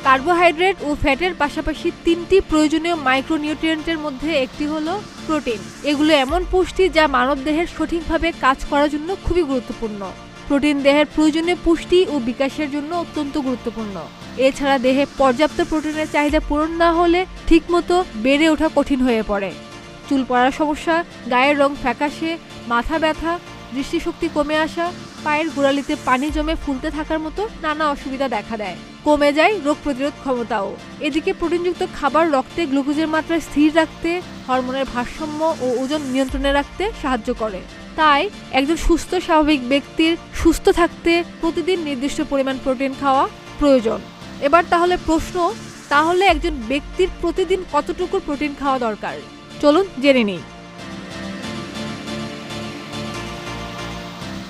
Carbohydrate ও ফ্যাটের পাশাপাশি 3টি প্রয়োজনীয় মাইক্রোনিউট্রিয়েন্টের মধ্যে একটি হলো প্রোটিন। এগুলো এমন পুষ্টি যা মানবদেহের সঠিকভাবে কাজ করার জন্য খুবই গুরুত্বপূর্ণ। প্রোটিন দেহের প্রয়োজনীয় পুষ্টি ও বিকাশের জন্য অত্যন্ত গুরুত্বপূর্ণ। এছাড়া দেহে পর্যাপ্ত প্রোটিনের চাহিদা পূরণ না হলে ঠিকমতো বেড়ে ওঠা কঠিন হয়ে পড়ে। চুল পড়ার সমস্যা, গায়ের রং ফ্যাকাশে, মাথা ব্যথা, দৃষ্টিশক্তি কমে আসা, পায়ের গোড়ালিতে পানি জমে ফুলতে থাকার মতো নানা অসুবিধা দেখা দেয়। কমে যায় রোগ প্রতিরোধ ক্ষমতাও। এদিকে প্রোটিনযুক্ত খাবার রক্তে গ্লুকোজের মাত্রা স্থির রাখতে, হরমোনের ভারসাম্য ও ওজন নিয়ন্ত্রণে রাখতে সাহায্য করে। তাই একজন সুস্থ স্বাভাবিক ব্যক্তির সুস্থ থাকতে প্রতিদিন নির্দিষ্ট পরিমাণ প্রোটিন খাওয়া প্রয়োজন। এবার তাহলে প্রশ্ন, তাহলে একজন ব্যক্তির প্রতিদিন কতটুকু প্রোটিন খাওয়া দরকার? চলুন জেনে নিই।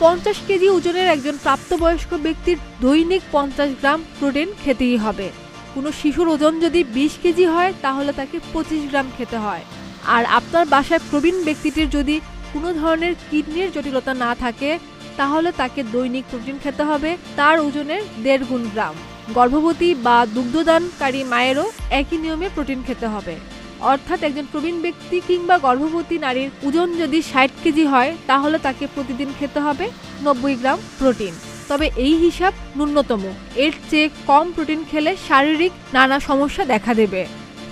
50 কেজি ওজনের একজন প্রাপ্তবয়স্ক ব্যক্তির দৈনিক 50 গ্রাম প্রোটিন খেতেই হবে। কোনো শিশুর ওজন যদি 20 কেজি হয় তাহলে তাকে 25 গ্রাম খেতে হয়। আর আপনার বাসায় প্রবীণ ব্যক্তিটির যদি কোনো ধরনের কিডনির জটিলতা না থাকে তাহলে তাকে দৈনিক প্রোটিন খেতে হবে তার ওজনের 1.5 গুণ গ্রাম। গর্ভবতী বা দুগ্ধদানকারী মায়েরও একই নিয়মে প্রোটিন খেতে হবে। অর্থাৎ একজন প্রবীণ ব্যক্তি কিংবা গর্ভবতী নারীর ওজন যদি 60 কেজি হয় তাহলে তাকে প্রতিদিন খেতে হবে 90 গ্রাম প্রোটিন। তবে এই হিসাব ন্যূনতম। এর চেয়ে কম প্রোটিন খেলে শারীরিক নানা সমস্যা দেখা দেবে।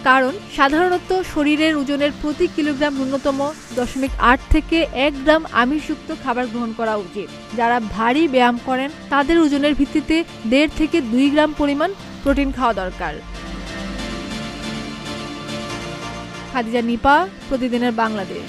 কারণ সাধারণত শরীরের ওজনের প্রতি কিলোগ্রাম ন্যূনতম 0.8 থেকে 1 গ্রাম আমিষযুক্ত খাবার গ্রহণ করা উচিত। যারা ভারী ব্যায়াম করেন তাদের ওজনের ভিত্তিতে 1.5 থেকে 2 গ্রাম পরিমাণ প্রোটিন খাওয়া দরকার। খাদিজা নিপা, প্রতিদিনের বাংলাদেশ।